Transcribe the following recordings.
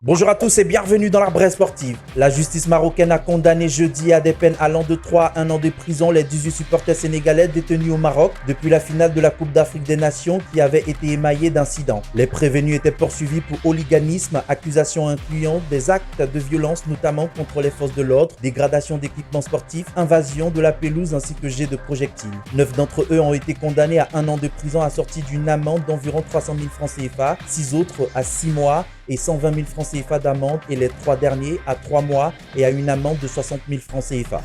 Bonjour à tous et bienvenue dans l'Arbre sportive. La justice marocaine a condamné jeudi à des peines allant de 3 à 1 an de prison les 18 supporters sénégalais détenus au Maroc depuis la finale de la Coupe d'Afrique des Nations qui avait été émaillée d'incidents. Les prévenus étaient poursuivis pour hooliganisme, accusations incluant des actes de violence notamment contre les forces de l'ordre, dégradation d'équipements sportifs, invasion de la pelouse ainsi que jet de projectiles. 9 d'entre eux ont été condamnés à 1 an de prison assorti d'une amende d'environ 300 000 francs CFA, 6 autres à 6 mois et 120 000 francs CFA d'amende et les 3 derniers à 3 mois et à une amende de 60 000 francs CFA.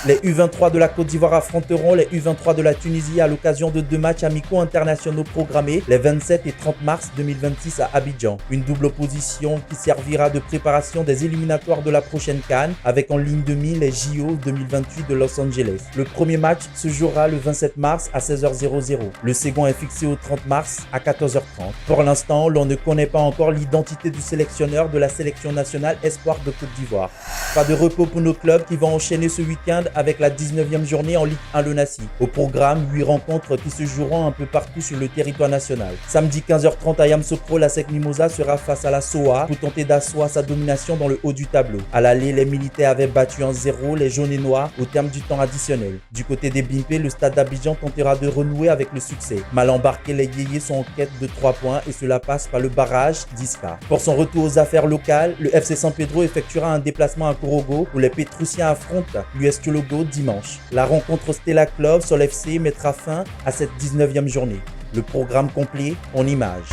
Les U23 de la Côte d'Ivoire affronteront les U23 de la Tunisie à l'occasion de 2 matchs amicaux internationaux programmés les 27 et 30 mars 2026 à Abidjan. Une double opposition qui servira de préparation des éliminatoires de la prochaine CAN avec en ligne de mire les JO 2028 de Los Angeles. Le premier match se jouera le 27 mars à 16h00. Le second est fixé au 30 mars à 14h30. Pour l'instant, l'on ne connaît pas encore l'identité du sélectionneur de la sélection nationale Espoir de Côte d'Ivoire. Pas de repos pour nos clubs qui vont enchaîner ce week-end avec la 19e journée en Ligue 1 Le Nassi. Au programme, 8 rencontres qui se joueront un peu partout sur le territoire national. Samedi 15h30 à Yamoussoukro, la SEC Mimosa sera face à la SOA pour tenter d'asseoir sa domination dans le haut du tableau. À l'aller, les militaires avaient battu en 0 les jaunes et noirs au terme du temps additionnel. Du côté des Bimpé, le stade d'Abidjan tentera de renouer avec le succès. Mal embarqués, les Yéyés sont en quête de 3 points et cela passe par le barrage d'Isca. Pour son retour aux affaires locales, le FC San Pedro effectuera un déplacement à Korogo où les Pétrusiens affrontent l'US Chologo dimanche. La rencontre Stella Club Sol FC mettra fin à cette 19e journée. Le programme complet en images.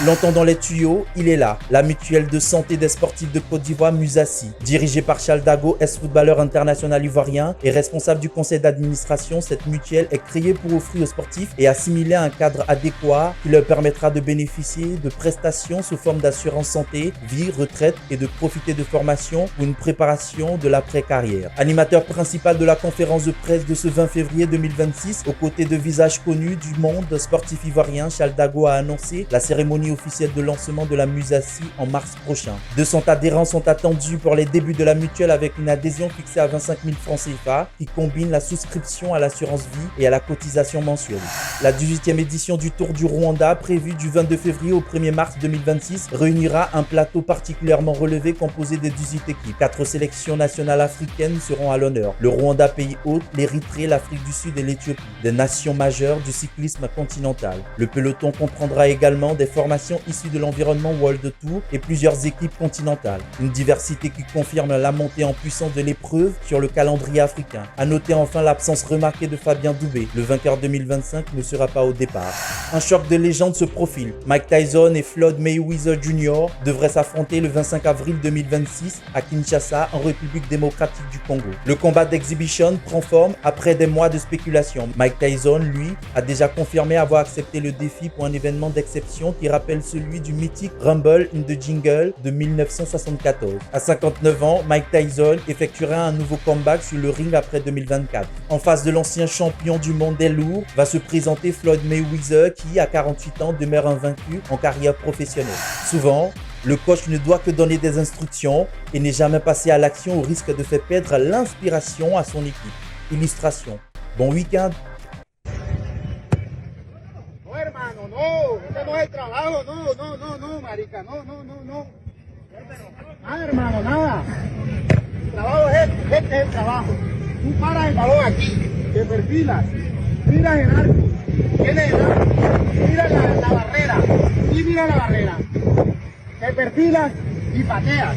Longtemps dans les tuyaux, il est là. La mutuelle de santé des sportifs de Côte d'Ivoire Musassi. Dirigée par Charles Dago, ex-footballeur international ivoirien et responsable du conseil d'administration, cette mutuelle est créée pour offrir aux sportifs et assimiler un cadre adéquat qui leur permettra de bénéficier de prestations sous forme d'assurance santé, vie, retraite et de profiter de formations pour une préparation de l'après-carrière. Animateur principal de la conférence de presse de ce 20 février 2026, aux côtés de visages connus du monde sportif ivoirien, Charles Dago a annoncé la cérémonie officielle de lancement de la Musassi en mars prochain. 200 adhérents sont attendus pour les débuts de la mutuelle avec une adhésion fixée à 25 000 francs CFA qui combine la souscription à l'assurance vie et à la cotisation mensuelle. La 18e édition du Tour du Rwanda, prévue du 22 février au 1er mars 2026, réunira un plateau particulièrement relevé composé de 18 équipes. 4 sélections nationales africaines seront à l'honneur. Le Rwanda, pays hôte, l'Érythrée, l'Afrique du Sud et l'Éthiopie, des nations majeures du cyclisme continental. Le peloton comprendra également des formations issues de l'environnement World Tour et plusieurs équipes continentales. Une diversité qui confirme la montée en puissance de l'épreuve sur le calendrier africain. À noter enfin l'absence remarquée de Fabien Doubé. Le vainqueur 2025 ne sera pas au départ. Un choc de légende se profile. Mike Tyson et Floyd Mayweather Jr. devraient s'affronter le 25 avril 2026 à Kinshasa en République démocratique du Congo. Le combat d'exhibition prend forme après des mois de spéculation. Mike Tyson, lui, a déjà confirmé avoir accepté le défi pour un événement d'exception qui rappelle celui du mythique Rumble in the Jungle de 1974. À 59 ans, Mike Tyson effectuera un nouveau comeback sur le ring après 2024. En face de l'ancien champion du monde des lourds, va se présenter Floyd Mayweather qui, à 48 ans, demeure invaincu en carrière professionnelle. Souvent, le coach ne doit que donner des instructions et n'est jamais passé à l'action au risque de faire perdre l'inspiration à son équipe. Illustration. Bon week-end. No, este no es el trabajo, no, marica, no. Nada, hermano, nada. El trabajo es este es el trabajo. Tú paras el balón aquí, te perfilas, miras el arco, tienes el arco, mira la barrera, y mira la barrera. Te perfilas y pateas.